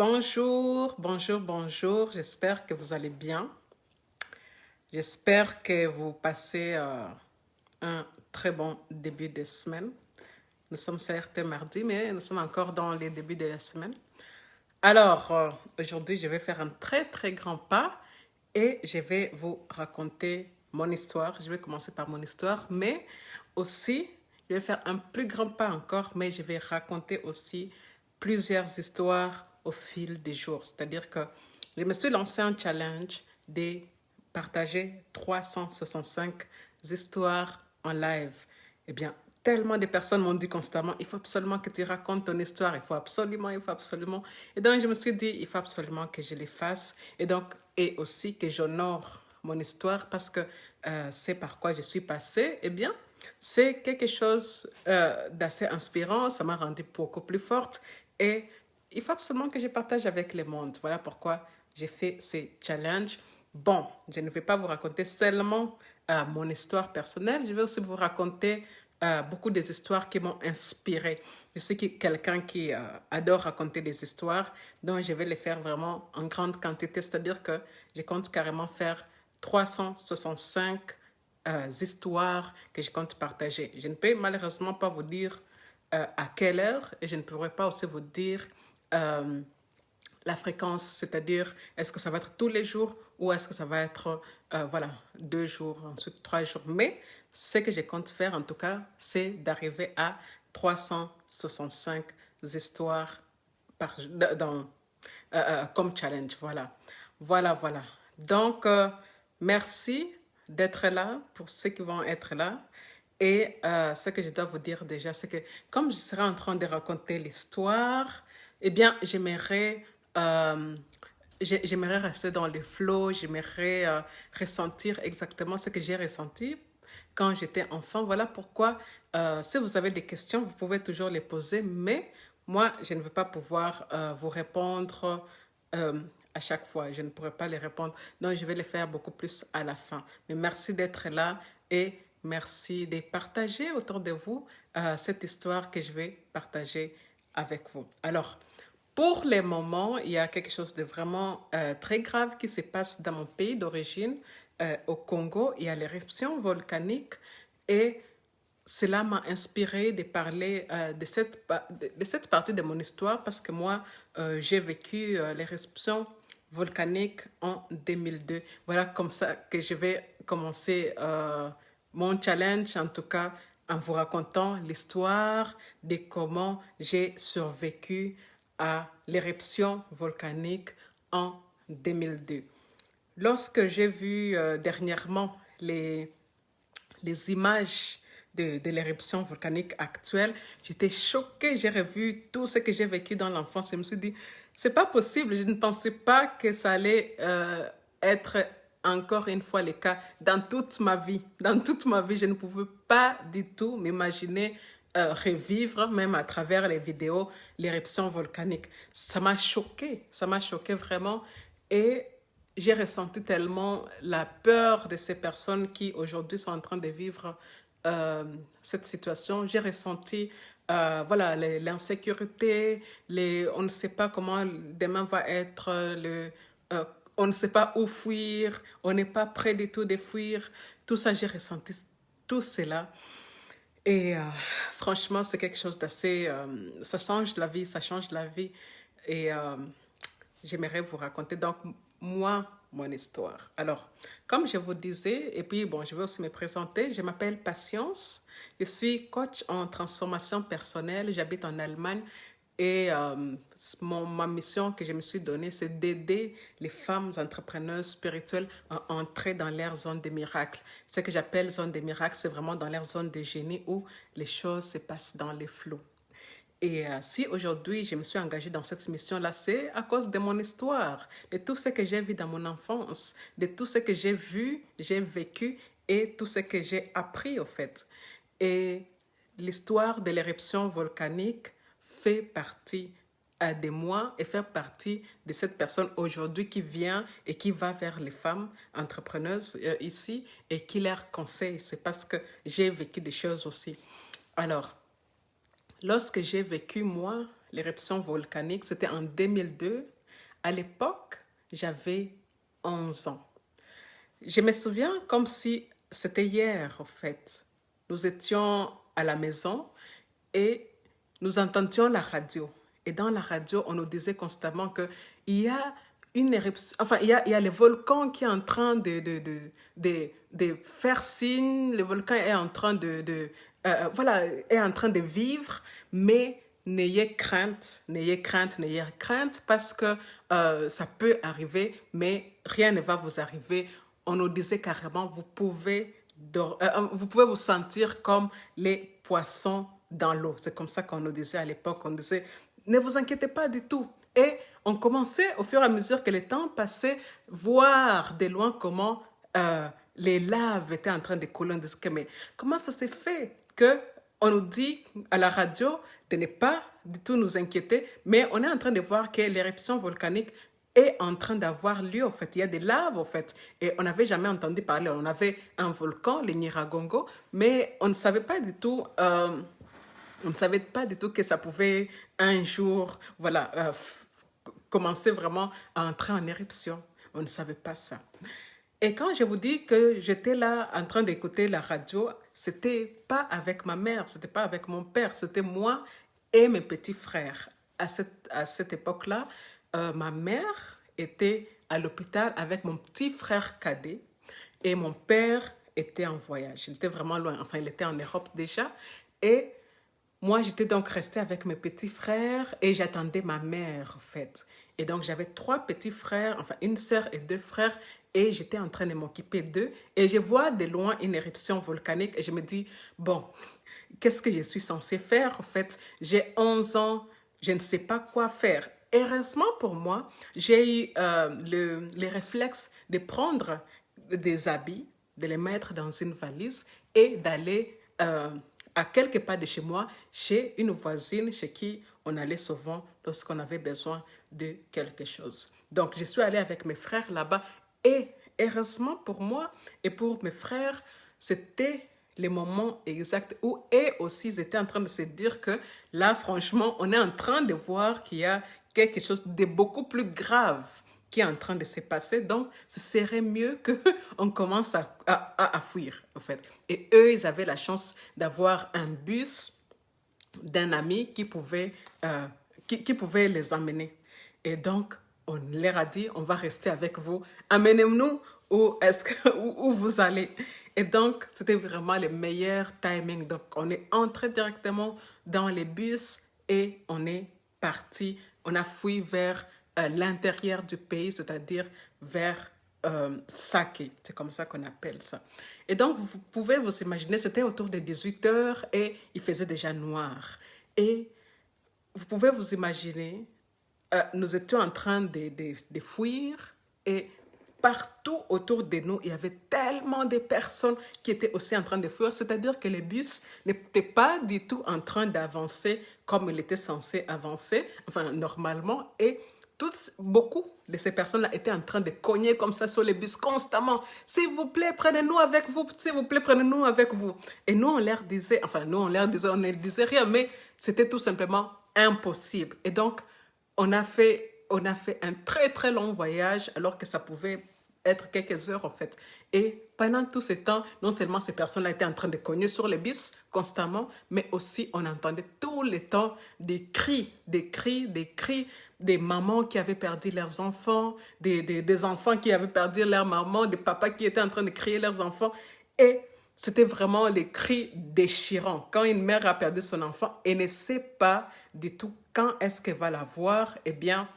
Bonjour, bonjour, bonjour. J'espère que vous allez bien. J'espère que vous passez un très bon début de semaine. Nous sommes certes mardi, mais nous sommes encore dans les débuts de la semaine. Alors, aujourd'hui, je vais faire un très, très grand pas et je vais vous raconter mon histoire. Je vais commencer par mon histoire, mais aussi, je vais faire un plus grand pas encore, mais je vais raconter aussi plusieurs histoires au fil des jours. C'est-à-dire que je me suis lancé un challenge de partager 365 histoires en live. Eh bien, tellement de personnes m'ont dit constamment, il faut absolument que tu racontes ton histoire, il faut absolument, il faut absolument. Et donc, je me suis dit, il faut absolument que je les fasse. Et donc, et aussi que j'honore mon histoire parce que c'est par quoi je suis passée. Eh bien, c'est quelque chose d'assez inspirant, ça m'a rendue beaucoup plus forte et il faut absolument que je partage avec le monde. Voilà pourquoi j'ai fait ces challenges. Bon, je ne vais pas vous raconter seulement mon histoire personnelle, je vais aussi vous raconter beaucoup des histoires qui m'ont inspirée. Je suis quelqu'un qui adore raconter des histoires, donc je vais les faire vraiment en grande quantité, c'est-à-dire que je compte carrément faire 365 histoires que je compte partager. Je ne peux malheureusement pas vous dire à quelle heure et je ne pourrai pas aussi vous dire euh, la fréquence, c'est-à-dire est-ce que ça va être tous les jours ou est-ce que ça va être voilà, 2 jours, ensuite 3 jours. Mais ce que je compte faire en tout cas, c'est d'arriver à 365 histoires par, dans, comme challenge. Voilà, voilà, voilà. Donc, merci d'être là pour ceux qui vont être là. Et ce que je dois vous dire déjà, c'est que comme je serai en train de raconter l'histoire, eh bien, euh, j'aimerais rester dans le flow, j'aimerais ressentir exactement ce que j'ai ressenti quand j'étais enfant. Voilà pourquoi, si vous avez des questions, vous pouvez toujours les poser, mais moi, je ne veux pas pouvoir vous répondre euh, à chaque fois. Je ne pourrai pas les répondre. Donc, je vais les faire beaucoup plus à la fin. Mais merci d'être là et merci de partager autour de vous cette histoire que je vais partager avec vous. Alors, pour le moment, il y a quelque chose de vraiment très grave qui se passe dans mon pays d'origine, au Congo. Il y a l'éruption volcanique et cela m'a inspiré de parler de cette partie de mon histoire parce que moi, j'ai vécu l'éruption volcanique en 2002. Voilà comme ça que je vais commencer mon challenge, en tout cas en vous racontant l'histoire de comment j'ai survécu à l'éruption volcanique en 2002. Lorsque j'ai vu dernièrement les images de l'éruption volcanique actuelle, j'étais choquée. J'ai revu tout ce que j'ai vécu dans l'enfance et je me suis dit, c'est pas possible. Je ne pensais pas que ça allait être encore une fois le cas dans toute ma vie. Dans toute ma vie, je ne pouvais pas du tout m'imaginer revivre, même à travers les vidéos, l'éruption volcanique. Ça m'a choqué vraiment. Et j'ai ressenti tellement la peur de ces personnes qui aujourd'hui sont en train de vivre cette situation. J'ai ressenti voilà, l'insécurité, on ne sait pas comment demain va être, on ne sait pas où fuir, on n'est pas prêt du tout de fuir. Tout ça, j'ai ressenti tout cela. Et franchement, c'est quelque chose d'assez... ça change la vie, ça change la vie. Et j'aimerais vous raconter donc moi, mon histoire. Alors, comme je vous disais, et puis bon, je vais aussi me présenter, je m'appelle Patience, je suis coach en transformation personnelle, j'habite en Allemagne et ma mission que je me suis donnée, c'est d'aider les femmes entrepreneuses spirituelles à entrer dans leur zone de miracle. Ce que j'appelle zone de miracle, c'est vraiment dans leur zone de génie où les choses se passent dans les flots. Et si aujourd'hui je me suis engagée dans cette mission-là, c'est à cause de mon histoire, de tout ce que j'ai vu dans mon enfance, de tout ce que j'ai vu, j'ai vécu et tout ce que j'ai appris au fait. Et l'histoire de l'éruption volcanique fait partie de moi et fait partie de cette personne aujourd'hui qui vient et qui va vers les femmes entrepreneuses ici et qui leur conseille. C'est parce que j'ai vécu des choses aussi. Alors, lorsque j'ai vécu, moi, l'éruption volcanique, c'était en 2002. À l'époque, j'avais 11 ans. Je me souviens comme si c'était hier, en fait. Nous étions à la maison et nous entendions la radio. Et dans la radio, on nous disait constamment qu'il y a une éruption, enfin, il y a le volcan qui est en train de faire signe, le volcan est en train voilà, est en train de vivre, mais n'ayez crainte, n'ayez crainte, n'ayez crainte, parce que ça peut arriver, mais rien ne va vous arriver. On nous disait carrément, vous pouvez vous sentir comme les poissons dans l'eau. C'est comme ça qu'on nous disait à l'époque. On disait, ne vous inquiétez pas du tout. Et on commençait, au fur et à mesure que le temps passait, voir de loin comment les laves étaient en train de couler. On disait, mais comment ça s'est fait que on nous dit à la radio de ne pas du tout nous inquiéter, mais on est en train de voir que l'éruption volcanique est en train d'avoir lieu, en fait. Il y a des laves, en fait. Et on n'avait jamais entendu parler. On avait un volcan, le Nyiragongo, mais on ne savait pas du tout... on ne savait pas du tout que ça pouvait un jour, voilà, commencer vraiment à entrer en éruption. On ne savait pas ça. Et quand je vous dis que j'étais là en train d'écouter la radio, c'était pas avec ma mère, c'était pas avec mon père, c'était moi et mes petits frères. À cette époque-là, ma mère était à l'hôpital avec mon petit frère cadet et mon père était en voyage. Il était vraiment loin, enfin il était en Europe déjà. Et moi, j'étais donc restée avec mes petits frères et j'attendais ma mère, en fait. Et donc, j'avais 3 petits frères, enfin une sœur et 2 frères, et j'étais en train de m'occuper d'eux. Et je vois de loin une éruption volcanique et je me dis, bon, qu'est-ce que je suis censée faire, en fait? J'ai 11 ans, je ne sais pas quoi faire. Heureusement pour moi, j'ai eu les réflexes de prendre des habits, de les mettre dans une valise et d'aller à quelques pas de chez moi, chez une voisine chez qui on allait souvent lorsqu'on avait besoin de quelque chose. Donc, je suis allée avec mes frères là-bas et heureusement pour moi et pour mes frères, c'était les moments exacts où eux aussi ils étaient en train de se dire que là, franchement, on est en train de voir qu'il y a quelque chose de beaucoup plus grave qui est en train de se passer. Donc, ce serait mieux qu'on commence à fuir, en fait. Et eux, ils avaient la chance d'avoir un bus d'un ami qui pouvait les emmener. Et donc, on leur a dit, on va rester avec vous. Amenez-nous où vous allez. Et donc, c'était vraiment le meilleur timing. Donc, on est entré directement dans les bus et on est parti. On a fui vers l'intérieur du pays, c'est-à-dire vers Sake. C'est comme ça qu'on appelle ça. Et donc, vous pouvez vous imaginer, c'était autour de 18 heures et il faisait déjà noir. Et vous pouvez vous imaginer, nous étions en train de fuir et partout autour de nous, il y avait tellement de personnes qui étaient aussi en train de fuir. C'est-à-dire que le bus n'était pas du tout en train d'avancer comme il était censé avancer, enfin normalement. Et beaucoup de ces personnes-là étaient en train de cogner comme ça sur les bus constamment. S'il vous plaît, prenez-nous avec vous. S'il vous plaît, prenez-nous avec vous. Et nous, on leur disait, enfin, on ne disait rien, mais c'était tout simplement impossible. Et donc, on a fait un très, très long voyage, alors que ça pouvait être quelques heures, en fait. Et pendant tout ce temps, non seulement ces personnes-là étaient en train de cogner sur les bus constamment, mais aussi on entendait tout le temps des cris, des mamans qui avaient perdu leurs enfants, des enfants qui avaient perdu leur maman, des papas qui étaient en train de crier leurs enfants. Et c'était vraiment les cris déchirants. Quand une mère a perdu son enfant et ne sait pas du tout quand est-ce qu'elle va la voir, eh bien,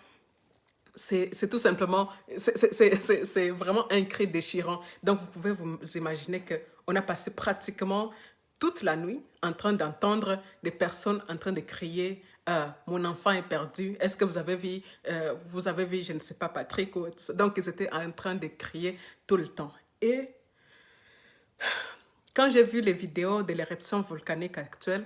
c'est tout simplement, c'est vraiment un cri déchirant. Donc, vous pouvez vous imaginer qu'on a passé pratiquement toute la nuit en train d'entendre des personnes en train de crier mon enfant est perdu. Est-ce que vous avez vu, je ne sais pas, Patrick ou tout ça. Donc, ils étaient en train de crier tout le temps. Et quand j'ai vu les vidéos de l'éruption volcanique actuelle,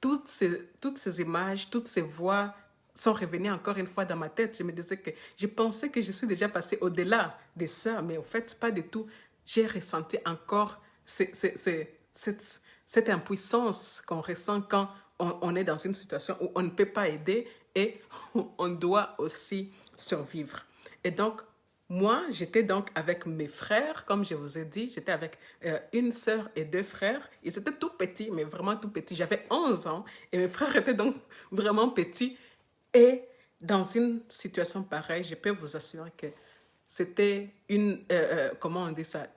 toutes ces images, toutes ces voix sont revenues encore une fois dans ma tête. Je me disais que je pensais que je suis déjà passée au-delà de ça, mais au fait, pas du tout. J'ai ressenti encore cette impuissance qu'on ressent quand on est dans une situation où on ne peut pas aider et on doit aussi survivre. Et donc, moi, j'étais donc avec mes frères, comme je vous ai dit, j'étais avec une sœur et deux frères. Ils étaient tout petits, mais vraiment tout petits. J'avais 11 ans et mes frères étaient donc vraiment petits. Et dans une situation pareille, je peux vous assurer que c'était comment on dit ça,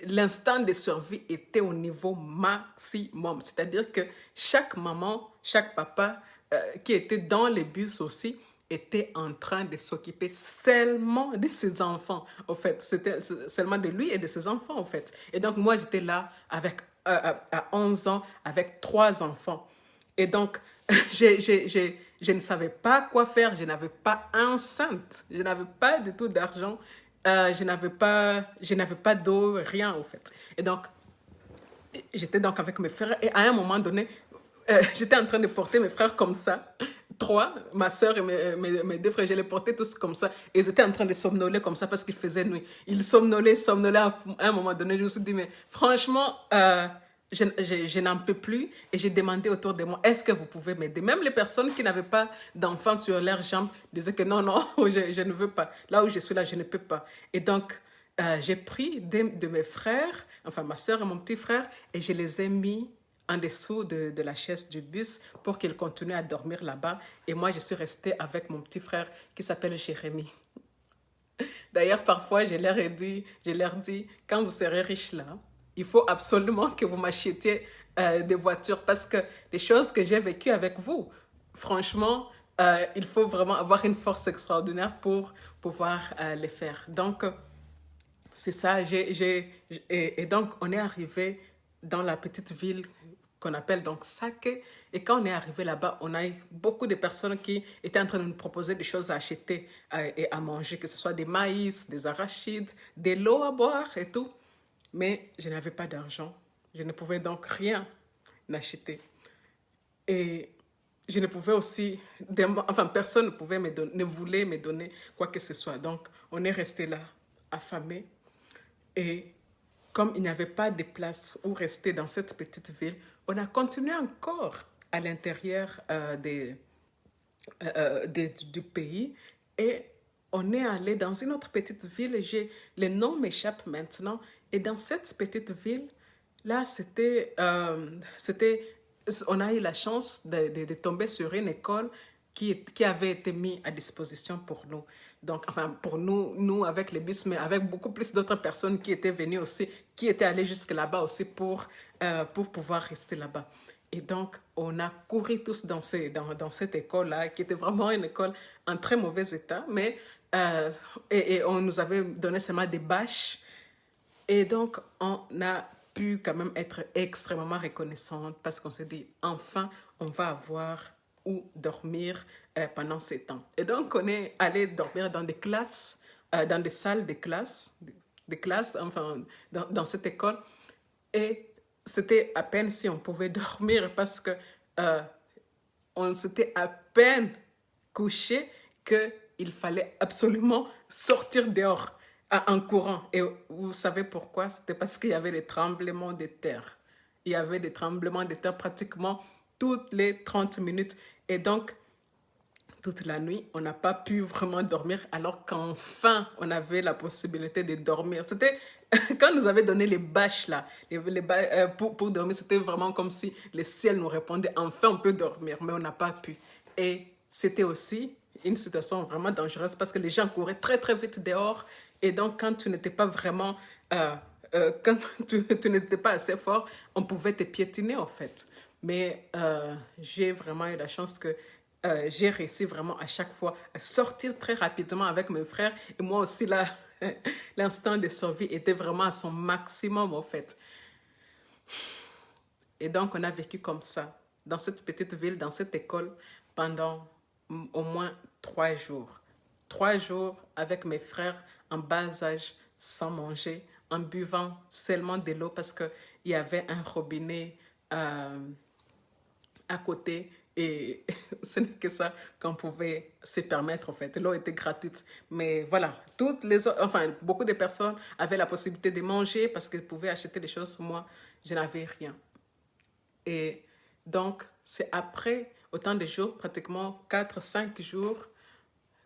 l'instant de survie était au niveau maximum. C'est-à-dire que chaque maman, chaque papa qui était dans les bus aussi, était en train de s'occuper seulement de ses enfants, au fait. C'était seulement de lui et de ses enfants, au fait. Et donc, moi, j'étais là avec, à 11 ans avec 3 enfants. Et donc, je ne savais pas quoi faire. Je n'avais pas un cent. Je n'avais pas du tout d'argent. Je n'avais pas d'eau, rien, au fait. Et donc, j'étais donc avec mes frères. Et à un moment donné, j'étais en train de porter mes frères comme ça. Trois, ma soeur et mes deux frères, je les portais tous comme ça. Et ils étaient en train de somnoler comme ça parce qu'il faisait nuit. Ils somnolaient, somnolaient. À un moment donné, je me suis dit, mais franchement, je n'en peux plus. Et j'ai demandé autour de moi, est-ce que vous pouvez m'aider? Même les personnes qui n'avaient pas d'enfants sur leurs jambes disaient que non, non, je ne veux pas. Là où je suis là, je ne peux pas. Et donc, j'ai pris de mes frères, enfin ma soeur et mon petit frère, et je les ai mis en dessous de la chaise du bus pour qu'ils continuent à dormir là-bas. Et moi, je suis restée avec mon petit frère qui s'appelle Jérémy. D'ailleurs, parfois, je leur dis, quand vous serez riche là, il faut absolument que vous m'achetiez des voitures parce que les choses que j'ai vécues avec vous, franchement, il faut vraiment avoir une force extraordinaire pour pouvoir les faire. Donc, c'est ça. Et donc, on est arrivé dans la petite ville qu'on appelle donc Sake. Et quand on est arrivé là-bas, on a eu beaucoup de personnes qui étaient en train de nous proposer des choses à acheter et à manger, que ce soit des maïs, des arachides, de l'eau à boire et tout. Mais je n'avais pas d'argent. Je ne pouvais donc rien acheter. Et je ne pouvais aussi, enfin personne ne pouvait me donner, ne voulait me donner quoi que ce soit. Donc on est resté là, affamés. Et comme il n'y avait pas de place où rester dans cette petite ville, on a continué encore à l'intérieur du pays et on est allé dans une autre petite ville. Le nom m'échappe maintenant. Et dans cette petite ville, là, on a eu la chance de tomber sur une école qui avait été mise à disposition pour nous. Donc, enfin, pour nous avec les bus, mais avec beaucoup plus d'autres personnes qui étaient venues aussi, qui étaient allées jusque là-bas aussi pour pouvoir rester là-bas. Et donc, on a couru tous dans cette école-là, qui était vraiment une école en très mauvais état, mais et on nous avait donné seulement des bâches. Et donc, on a pu quand même être extrêmement reconnaissante parce qu'on s'est dit, enfin, on va avoir où dormir pendant ces temps. Et donc, on est allé dormir dans des classes, dans des salles de classe, enfin, dans cette école. Et c'était à peine si on pouvait dormir parce que on s'était à peine couché qu'il fallait absolument sortir dehors en courant. Et vous savez pourquoi? C'était parce qu'il y avait des tremblements de terre. Il y avait des tremblements de terre pratiquement toutes les 30 minutes. Et donc, toute la nuit, on n'a pas pu vraiment dormir alors qu'enfin, on avait la possibilité de dormir. C'était quand nous avait donné les bâches là, pour dormir, c'était vraiment comme si le ciel nous répondait, enfin on peut dormir, mais on n'a pas pu. Et c'était aussi une situation vraiment dangereuse parce que les gens couraient très très vite dehors et donc quand tu n'étais pas vraiment, quand tu n'étais pas assez fort, on pouvait te piétiner en fait. Mais j'ai vraiment eu la chance que j'ai réussi vraiment à chaque fois à sortir très rapidement avec mes frères. Et moi aussi, là, l'instinct de survie était vraiment à son maximum, en fait. Et donc, on a vécu comme ça, dans cette petite ville, dans cette école, pendant au moins 3 jours. 3 jours avec mes frères en bas âge, sans manger, en buvant seulement de l'eau parce qu'il y avait un robinet à côté et ce n'est que ça qu'on pouvait se permettre en fait. L'eau était gratuite. Mais voilà, toutes les autres, enfin, beaucoup de personnes avaient la possibilité de manger parce qu'elles pouvaient acheter des choses. Moi, je n'avais rien. Et Donc, c'est après autant de jours, pratiquement 4, 5 jours,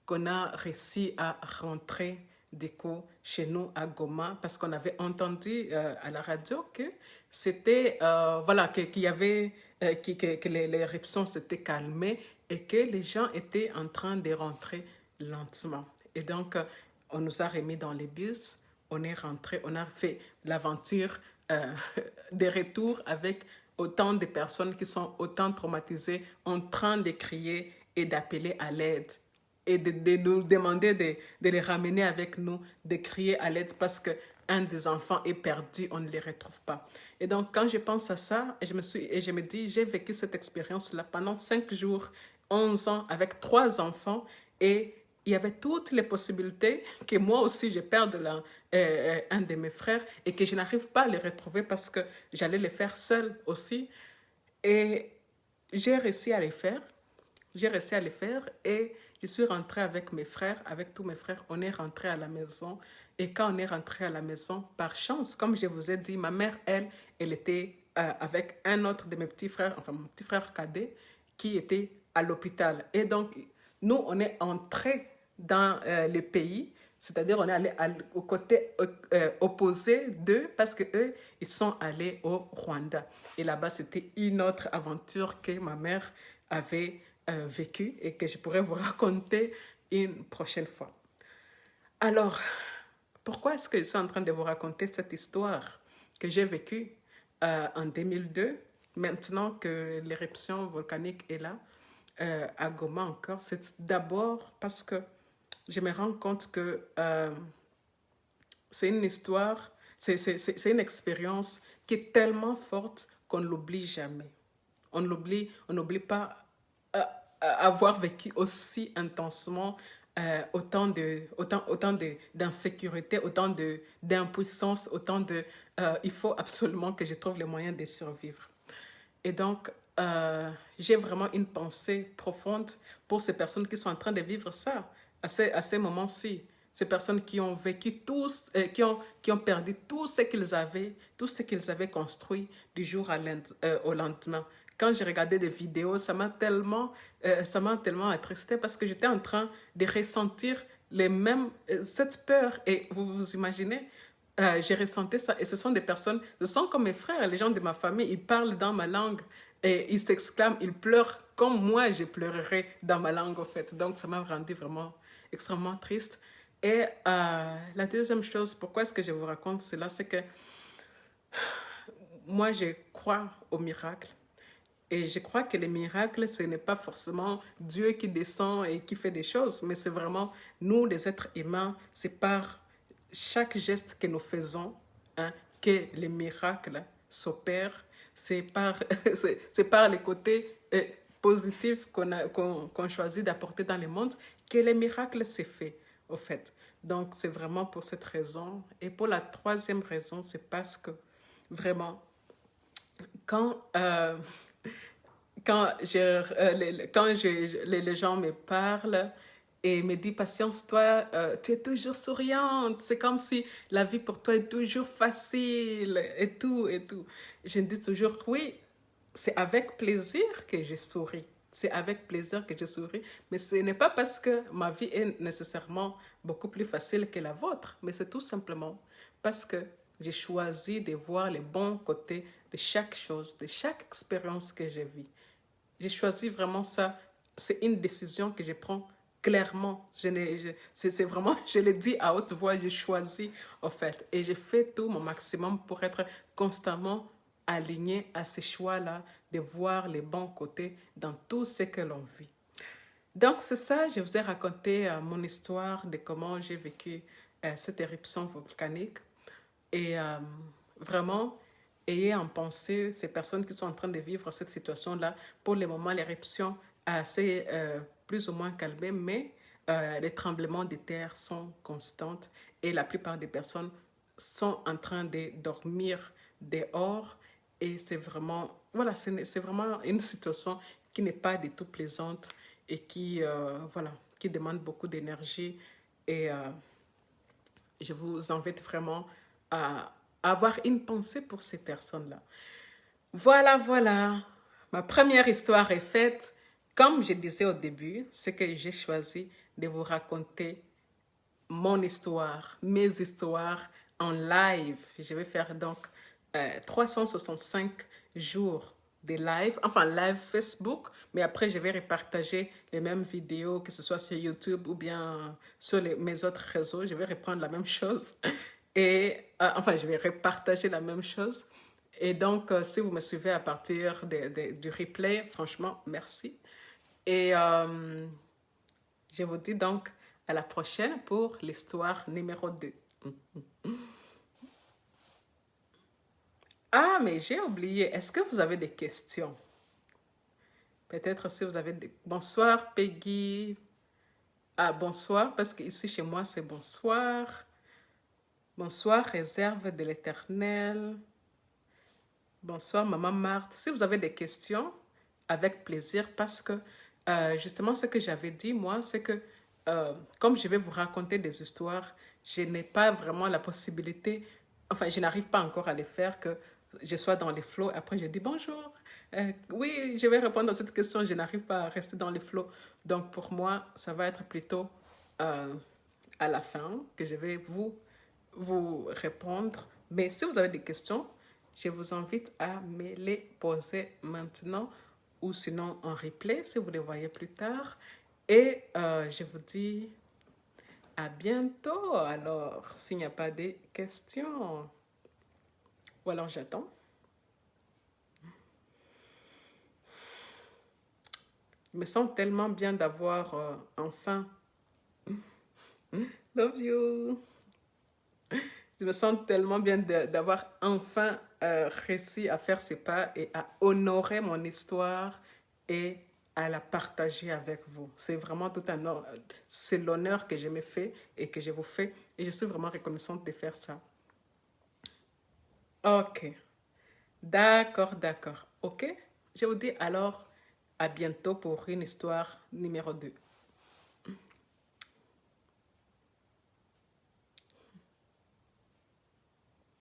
qu'on a réussi à rentrer du coup chez nous à Goma parce qu'on avait entendu à la radio que c'était voilà qu'il y avait que les éruptions s'étaient calmées et que les gens étaient en train de rentrer lentement. Et donc on nous a remis dans les bus, on est rentré, on a fait l'aventure euh, des retours avec autant de personnes qui sont autant traumatisées en train de crier et d'appeler à l'aide et de nous demander de les ramener avec nous, de crier à l'aide parce qu'un des enfants est perdu, on ne les retrouve pas. Et donc, quand je pense à ça, et je me dis, j'ai vécu cette expérience-là pendant 5 jours, 11 ans, avec 3 enfants, et il y avait toutes les possibilités que moi aussi je perde un de mes frères et que je n'arrive pas à les retrouver parce que j'allais les faire seule aussi. Et j'ai réussi à les faire. J'ai réussi à les faire et je suis rentrée avec mes frères, avec tous mes frères. On est rentré à la maison. Et quand on est rentré à la maison, par chance, comme je vous ai dit, ma mère, elle était avec un autre de mes petits frères, enfin mon petit frère cadet, qui était à l'hôpital. Et donc, nous, on est entrés dans le pays, c'est-à-dire on est allé au côté opposé d'eux parce que eux, ils sont allés au Rwanda. Et là-bas, c'était une autre aventure que ma mère avait vécue et que je pourrais vous raconter une prochaine fois. Alors, pourquoi est-ce que je suis en train de vous raconter cette histoire que j'ai vécue en 2002, maintenant que l'éruption volcanique est là, à Goma encore? C'est d'abord parce que je me rends compte que c'est une histoire, c'est une expérience qui est tellement forte qu'on ne l'oublie jamais. On n'oublie pas euh, avoir vécu aussi intensement autant d'insécurité, autant d'impuissance, autant de... il faut absolument que je trouve les moyens de survivre. Et donc, j'ai vraiment une pensée profonde pour ces personnes qui sont en train de vivre ça à ces moments-ci. Ces personnes qui ont vécu tous, qui ont perdu tout ce qu'ils avaient construit du jour au lendemain. Quand j'ai regardé des vidéos, ça m'a tellement attristé parce que j'étais en train de ressentir cette peur. Et vous vous imaginez, j'ai ressenti ça. Et ce sont des personnes, ce sont comme mes frères, les gens de ma famille, ils parlent dans ma langue et ils s'exclament, ils pleurent comme moi je pleurerais dans ma langue, en fait. Donc, ça m'a rendu vraiment extrêmement triste. Et la deuxième chose, pourquoi est-ce que je vous raconte cela, c'est que moi, je crois aux miracles. Et je crois que les miracles, ce n'est pas forcément Dieu qui descend et qui fait des choses, mais c'est vraiment nous, les êtres humains, c'est par chaque geste que nous faisons hein, que les miracles s'opèrent. C'est par, c'est par les côtés positifs qu'on choisit d'apporter dans le monde que les miracles s'est fait, au fait. Donc, c'est vraiment pour cette raison. Et pour la troisième raison, c'est parce que vraiment, quand les gens me parlent et me disent, patience, toi, tu es toujours souriante. C'est comme si la vie pour toi est toujours facile et tout, et tout. Je dis toujours, oui, c'est avec plaisir que je souris. C'est avec plaisir que je souris. Mais ce n'est pas parce que ma vie est nécessairement beaucoup plus facile que la vôtre, mais c'est tout simplement parce que j'ai choisi de voir les bons côtés de chaque chose, de chaque expérience que j'ai vue. J'ai choisi vraiment ça. C'est une décision que je prends clairement. C'est vraiment, je le dis à haute voix, je choisis en fait. Et je fais tout mon maximum pour être constamment aligné à ces choix-là, de voir les bons côtés dans tout ce que l'on vit. Donc c'est ça, je vous ai raconté mon histoire de comment j'ai vécu cette éruption volcanique. Et vraiment, ayez en pensée ces personnes qui sont en train de vivre cette situation-là. Pour le moment, l'éruption s'est plus ou moins calmée, mais les tremblements de terre sont constants et la plupart des personnes sont en train de dormir dehors. Et c'est vraiment, voilà, c'est vraiment une situation qui n'est pas du tout plaisante et qui, voilà, qui demande beaucoup d'énergie. Et je vous invite vraiment à avoir une pensée pour ces personnes-là. Voilà, voilà. Ma première histoire est faite. Comme je disais au début, c'est que j'ai choisi de vous raconter mon histoire, mes histoires en live. Je vais faire donc 365 jours de live, enfin live Facebook, mais après je vais repartager les mêmes vidéos, que ce soit sur YouTube ou bien sur mes autres réseaux. Je vais reprendre la même chose et enfin je vais repartager la même chose. Et donc, si vous me suivez à partir du replay, franchement, merci. Et je vous dis donc à la prochaine pour l'histoire numéro 2. Ah, mais j'ai oublié. Est-ce que vous avez des questions? Peut-être si vous avez des... Bonsoir, Peggy. Ah, bonsoir, parce qu'ici chez moi, c'est bonsoir. Bonsoir, réserve de l'éternel. Bonsoir, Maman Marthe. Si vous avez des questions, avec plaisir, parce que justement, ce que j'avais dit, moi, c'est que comme je vais vous raconter des histoires, je n'ai pas vraiment la possibilité, enfin, je n'arrive pas encore à les faire, que je sois dans les flots. Après, je dis bonjour. Oui, je vais répondre à cette question. Je n'arrive pas à rester dans les flots. Donc, pour moi, ça va être plutôt euh, à la fin que je vais vous répondre. Mais si vous avez des questions, je vous invite à me les poser maintenant ou sinon en replay si vous les voyez plus tard. Et je vous dis à bientôt. Alors, s'il n'y a pas de questions, ou alors j'attends. Je me sens tellement bien d'avoir enfin. Love you. Je me sens tellement bien d'avoir enfin réussi à faire ces pas et à honorer mon histoire et à la partager avec vous. C'est vraiment tout un honneur. C'est l'honneur que je me fais et que je vous fais. Et je suis vraiment reconnaissante de faire ça. Ok. D'accord, d'accord. Ok. Je vous dis alors à bientôt pour une histoire numéro 2.